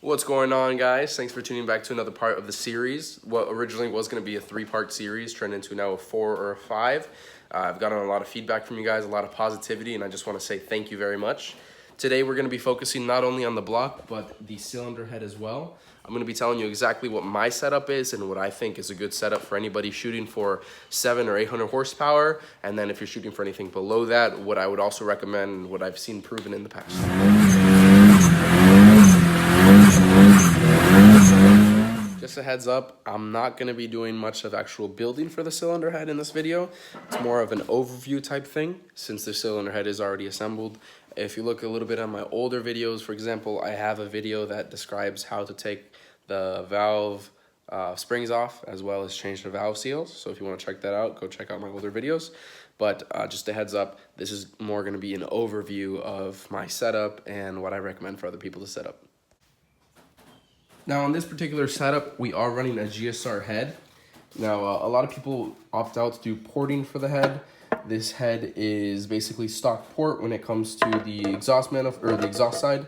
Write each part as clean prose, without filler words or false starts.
What's going on, guys? Thanks for tuning back to another part of the series. What originally was going to be a 3-part series turned into now a 4 or a 5. I've gotten a lot of feedback from you guys, a lot of positivity, and I just want to say thank you very much. Today we're going to be focusing not only on the block, but the cylinder head as well. I'm going to be telling you exactly what my setup is and what I think is a good setup for anybody shooting for 700 or 800 horsepower. And then if you're shooting for anything below that, what I would also recommend and what I've seen proven in the past. Just a heads up, I'm not going to be doing much of actual building for the cylinder head in this video. It's more of an overview type thing since the cylinder head is already assembled. If you look a little bit at my older videos, for example, I have a video that describes how to take the valve springs off as well as change the valve seals. So if you want to check that out, go check out my older videos. But just a heads up, this is more going to be an overview of my setup and what I recommend for other people to set up. Now on this particular setup, we are running a GSR head. Now a lot of people opt out to do porting for the head. This head is basically stock port when it comes to the exhaust manifold or the exhaust side,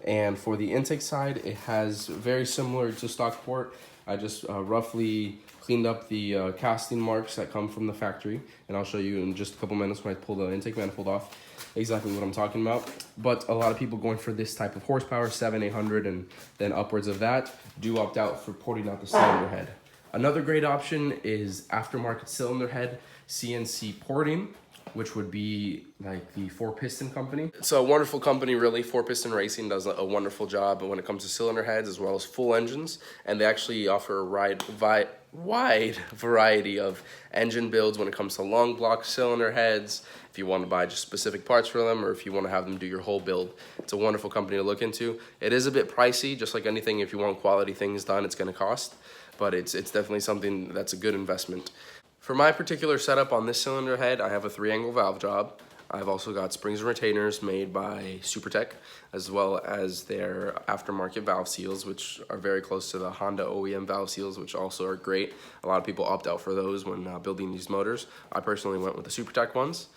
and for the intake side, it has very similar to stock port. I just roughly cleaned up the casting marks that come from the factory, and I'll show you in just a couple minutes when I pull the intake manifold off exactly what I'm talking about. But a lot of people going for this type of horsepower, 700, 800, and then upwards of that, do opt out for porting out the cylinder head. Another great option is aftermarket cylinder head CNC porting, which would be like the 4-Piston company. It's a wonderful company, really. 4-Piston Racing does a wonderful job when it comes to cylinder heads as well as full engines, and they actually offer a wide variety of engine builds when it comes to long block cylinder heads. If you want to buy just specific parts for them, or if you want to have them do your whole build, it's a wonderful company to look into. It is a bit pricey, just like anything. If you want quality things done, it's going to cost, but it's definitely something that's a good investment. For my particular setup on this cylinder head, I have a 3-angle valve job. I've also got springs and retainers made by Vtech, as well as their aftermarket valve seals, which are very close to the Honda OEM valve seals, which also are great. A lot of people opt out for those when building these motors. I personally went with the Vtech ones.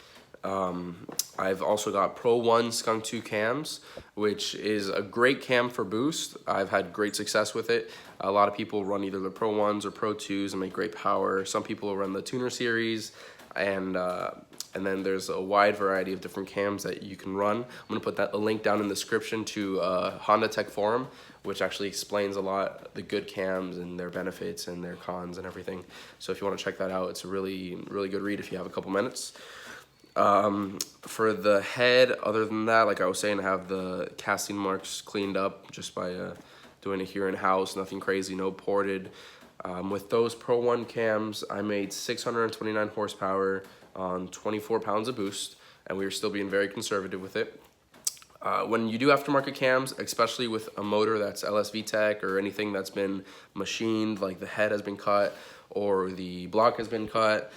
I've also got Pro 1 Skunk 2 cams, which is a great cam for boost. I've had great success with it. A lot of people run either the Pro 1s or Pro 2s and make great power. Some people run the tuner series, and then there's a wide variety of different cams that you can run. I'm going to put a link down in the description to Honda Tech Forum, which actually explains a lot the good cams and their benefits and their cons and everything. So if you want to check that out, it's a really good read if you have a couple minutes. For the head, other than that, like I was saying, I have the casting marks cleaned up just by doing it here in house. Nothing crazy, no ported. With those Pro 1 cams, I made 629 horsepower on 24 pounds of boost, and we were still being very conservative with it. When you do aftermarket cams, especially with a motor that's lsvtec or anything that's been machined, like the head has been cut or the block has been cut,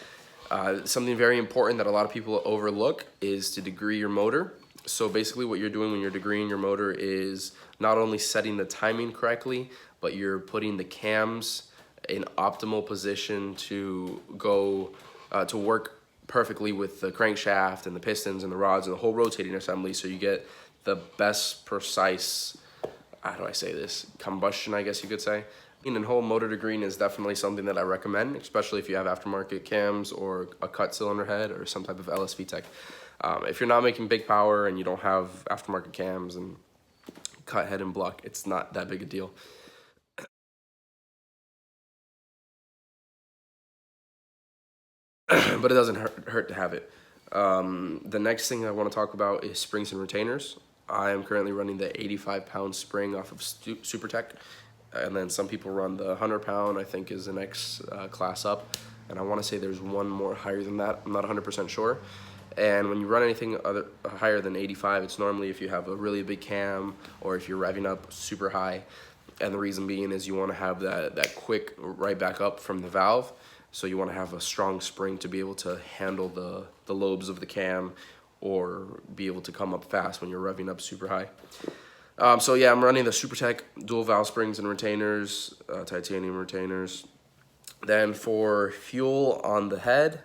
something very important that a lot of people overlook is to degree your motor. So basically what you're doing when you're degreeing your motor is not only setting the timing correctly, but you're putting the cams in optimal position to go to work perfectly with the crankshaft and the pistons and the rods and the whole rotating assembly, so you get the best precise, how do I say this, combustion, I guess you could say. And whole motor degreeing is definitely something that I recommend, especially if you have aftermarket cams or a cut cylinder head or some type of lsvtec. If you're not making big power and you don't have aftermarket cams and cut head and block, it's not that big a deal. But it doesn't hurt to have it. The next thing I want to talk about is springs and retainers. I am currently running the 85-pound spring off of Vtech. And then some people run the 100-pound, I think is the next class up. And I want to say there's one more higher than that. I'm not 100% sure. And when you run anything higher than 85, it's normally if you have a really big cam or if you're revving up super high. And the reason being is you want to have that quick right back up from the valve. So you want to have a strong spring to be able to handle the lobes of the cam or be able to come up fast when you're revving up super high. So yeah, I'm running the Vtech dual valve springs and retainers, titanium retainers. Then for fuel on the head,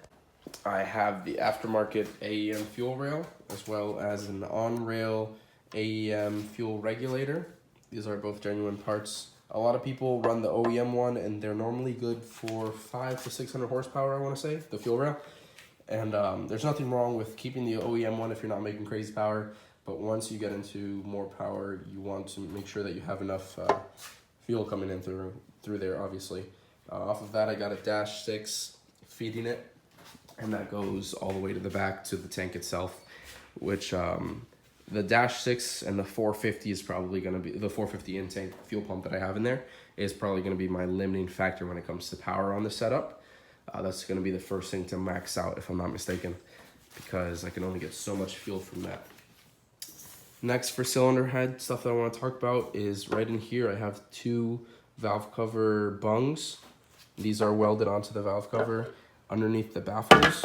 I have the aftermarket AEM fuel rail, as well as an on-rail AEM fuel regulator. These are both genuine parts. A lot of people run the OEM one, and they're normally good for 500 to 600 horsepower, I want to say, the fuel rail. And there's nothing wrong with keeping the OEM one if you're not making crazy power. But once you get into more power, you want to make sure that you have enough fuel coming in through there, obviously. Off of that, I got a dash 6 feeding it, and that goes all the way to the back to the tank itself, which the dash 6 and the 450 is probably going to be, the 450 intake fuel pump that I have in there is probably going to be my limiting factor when it comes to power on the setup. That's going to be the first thing to max out, if I'm not mistaken, because I can only get so much fuel from that. Next, for cylinder head, stuff that I want to talk about is right in here. I have 2 valve cover bungs. These are welded onto the valve cover underneath the baffles.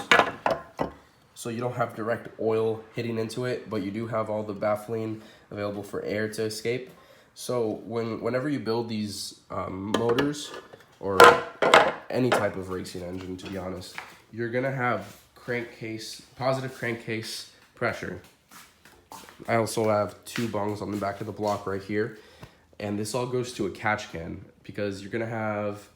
So you don't have direct oil hitting into it, but you do have all the baffling available for air to escape. So whenever you build these motors, or any type of racing engine, to be honest, you're gonna have positive crankcase pressure. I also have 2 bungs on the back of the block right here, and this all goes to a catch can because you're gonna have,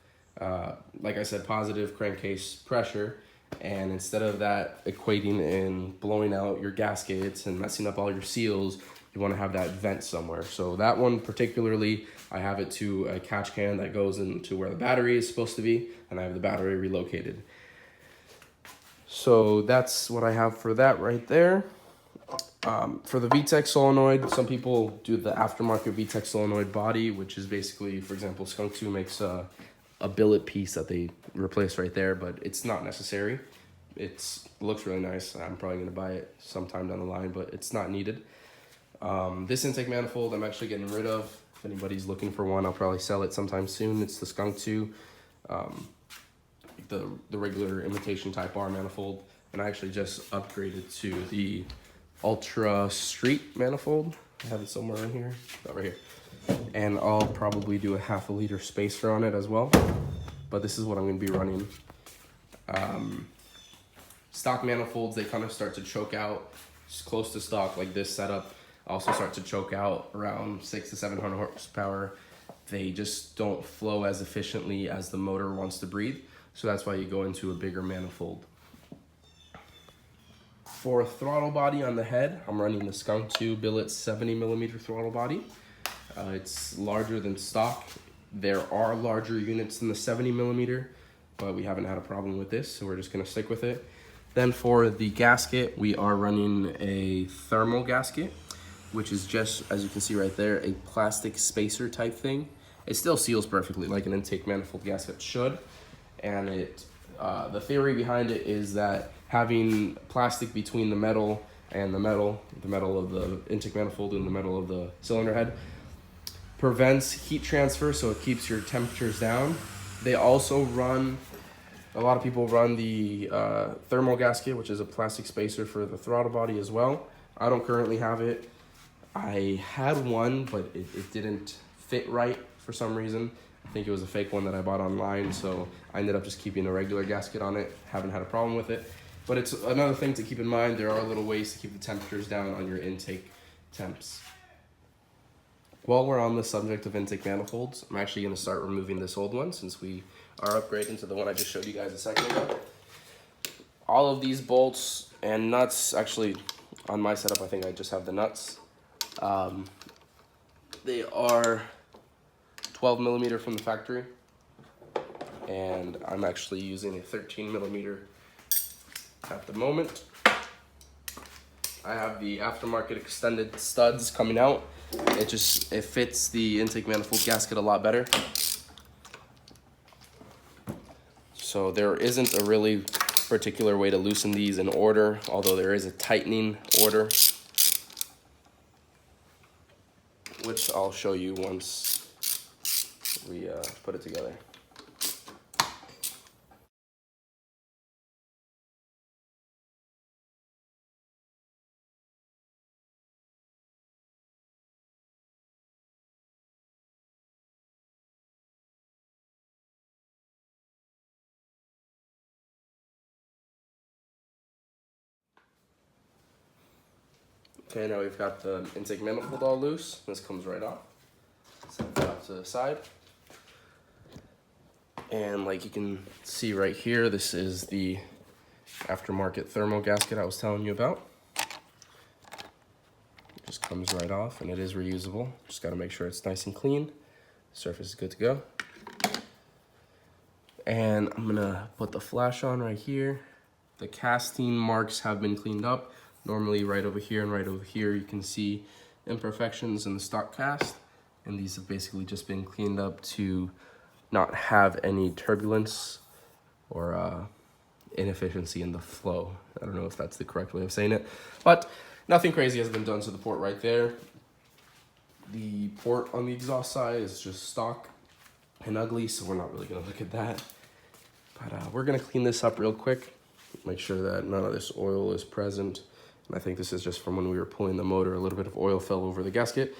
like I said, positive crankcase pressure, and instead of that equating in blowing out your gaskets and messing up all your seals, you want to have that vent somewhere. So that one particularly, I have it to a catch can that goes into where the battery is supposed to be, and I have the battery relocated. So that's what I have for that right there. For the Vtech Solenoid, some people do the aftermarket Vtech Solenoid body, which is basically, for example, Skunk 2 makes a billet piece that they replace right there, but it's not necessary. It looks really nice. I'm probably going to buy it sometime down the line, but it's not needed. This intake manifold I'm actually getting rid of. If anybody's looking for one, I'll probably sell it sometime soon. It's the Skunk 2, the regular imitation Type R manifold, and I actually just upgraded to the Ultra Street manifold. I have it somewhere in here, right here. And I'll probably do a 1/2 liter spacer on it as well. But this is what I'm going to be running. Stock manifolds, they kind of start to choke out just close to stock, like this setup. Also start to choke out around 600 to 700 horsepower. They just don't flow as efficiently as the motor wants to breathe. So that's why you go into a bigger manifold. For throttle body on the head, I'm running the Skunk 2 billet 70mm throttle body. It's larger than stock. There are larger units than the 70mm, but we haven't had a problem with this, so we're just gonna stick with it. Then for the gasket, we are running a thermal gasket, which is just, as you can see right there, a plastic spacer type thing. It still seals perfectly like an intake manifold gasket should, and the theory behind it is that having plastic between the metal and the metal of the intake manifold and the metal of the cylinder head, prevents heat transfer, so it keeps your temperatures down. They also run, a lot of people run the thermal gasket, which is a plastic spacer for the throttle body as well. I don't currently have it. I had one, but it didn't fit right for some reason. I think it was a fake one that I bought online, so I ended up just keeping a regular gasket on it. Haven't had a problem with it. But it's another thing to keep in mind. There are little ways to keep the temperatures down on your intake temps. While we're on the subject of intake manifolds, I'm actually going to start removing this old one since we are upgrading to the one I just showed you guys a second ago. All of these bolts and nuts, actually on my setup I think I just have the nuts. They are 12mm from the factory, and I'm actually using a 13mm at the moment. I have the aftermarket extended studs coming out. It fits the intake manifold gasket a lot better. So there isn't a really particular way to loosen these in order, although there is a tightening order, which I'll show you once we put it together. Okay, now we've got the intake manifold all loose. This comes right off. Set that off to the side. And like you can see right here, this is the aftermarket thermal gasket I was telling you about. It just comes right off and it is reusable. Just gotta make sure it's nice and clean. Surface is good to go. And I'm gonna put the flash on right here. The casting marks have been cleaned up. Normally right over here and right over here, you can see imperfections in the stock cast. And these have basically just been cleaned up to not have any turbulence or inefficiency in the flow. I don't know if that's the correct way of saying it, but nothing crazy has been done to the port right there. The port on the exhaust side is just stock and ugly, so we're not really gonna look at that. But we're gonna clean this up real quick, make sure that none of this oil is present. And I think this is just from when we were pulling the motor, a little bit of oil fell over the gasket.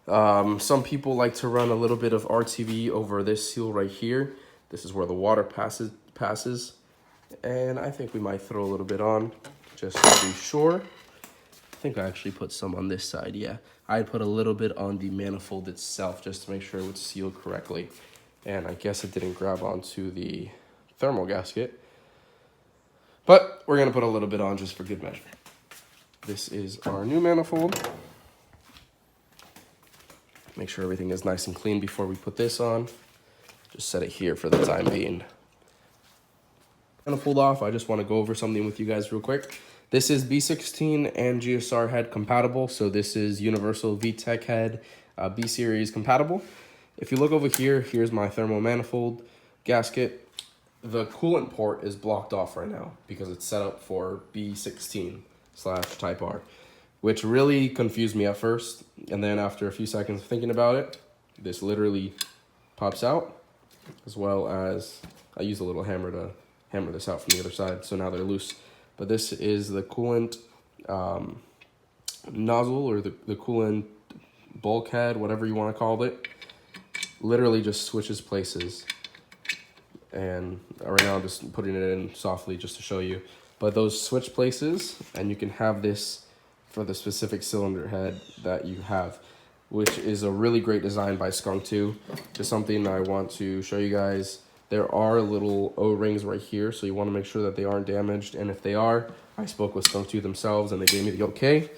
Some people like to run a little bit of RTV over this seal right here. This is where the water passes. And I think we might throw a little bit on just to be sure. I think I actually put some on this side, yeah. I put a little bit on the manifold itself just to make sure it would seal correctly. And I guess it didn't grab onto the thermal gasket. But we're gonna put a little bit on just for good measure. This is our new manifold. Make sure everything is nice and clean before we put this on. Just set it here for the time being. Manifold off, I just want to go over something with you guys real quick. This is B16 and GSR head compatible, so this is universal Vtech head, B series compatible. If you look over here, here's my thermal manifold gasket. The coolant port is blocked off right now because it's set up for B16/Type R, which really confused me at first. And then after a few seconds of thinking about it, this literally pops out, as well as I use a little hammer to hammer this out from the other side, so now they're loose. But this is the coolant nozzle, or the coolant bulkhead, whatever you want to call it. Literally just switches places. And right now I'm just putting it in softly just to show you. But those switch places, and you can have this for the specific cylinder head that you have, which is a really great design by Skunk 2. Just something I want to show you guys. There are little O-rings right here, so you want to make sure that they aren't damaged. And if they are, I spoke with Skunk 2 themselves, and they gave me the okay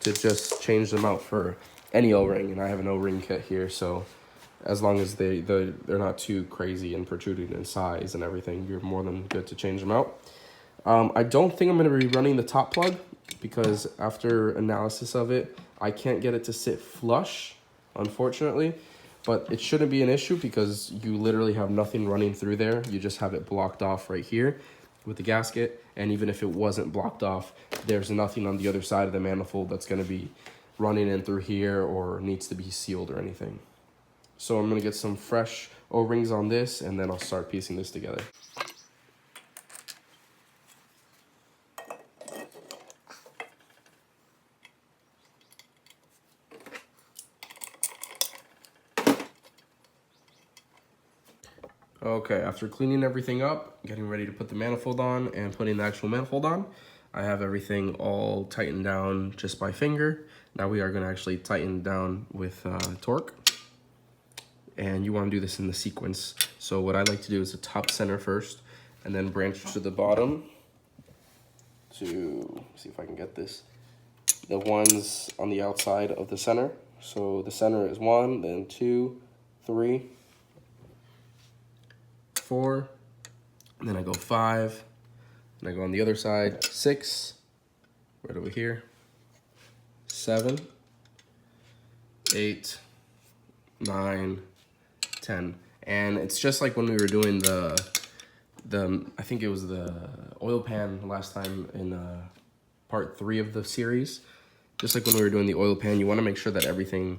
to just change them out for any O-ring. And I have an O-ring kit here, so as long as they're not too crazy and protruding in size and everything, you're more than good to change them out. I don't think I'm going to be running the top plug, because after analysis of it, I can't get it to sit flush, unfortunately. But it shouldn't be an issue because you literally have nothing running through there. You just have it blocked off right here with the gasket. And even if it wasn't blocked off, there's nothing on the other side of the manifold that's going to be running in through here or needs to be sealed or anything. So I'm going to get some fresh O-rings on this, and then I'll start piecing this together. Okay, after cleaning everything up, getting ready to put the manifold on and putting the actual manifold on, I have everything all tightened down just by finger. Now we are going to actually tighten down with torque. And you want to do this in the sequence. So what I like to do is the top center first, and then branch to the bottom to, see if I can get this, the ones on the outside of the center. So the center is 1, then 2, 3, 4, and then I go 5, and I go on the other side, 6, right over here, 7, 8, 9, 10. And it's just like when we were doing the I think it was the oil pan last time in part 3 of the series. Just like when we were doing the oil pan, you want to make sure that everything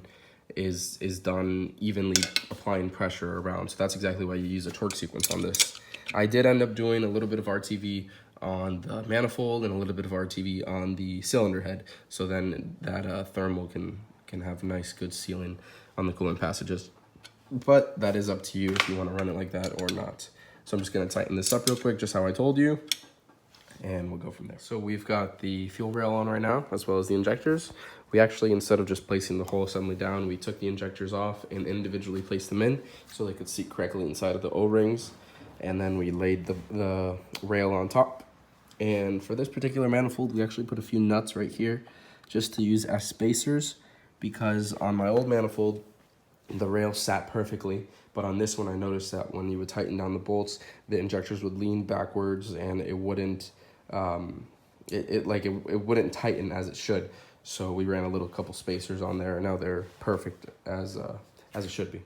is done evenly, applying pressure around. So that's exactly why you use a torque sequence on this. I did end up doing a little bit of RTV on the manifold and a little bit of RTV on the cylinder head, so then that thermal can have nice good sealing on the coolant passages. But that is up to you if you want to run it like that or not. So I'm just going to tighten this up real quick, just how I told you, and we'll go from there. So we've got the fuel rail on right now, as well as the injectors. We actually, instead of just placing the whole assembly down, we took the injectors off and individually placed them in so they could seat correctly inside of the O-rings. And then we laid the rail on top. And for this particular manifold, we actually put a few nuts right here just to use as spacers, because on my old manifold, the rail sat perfectly. But on this one, I noticed that when you would tighten down the bolts, the injectors would lean backwards and it wouldn't, it wouldn't tighten as it should. So we ran a couple spacers on there, and now they're perfect as it should be.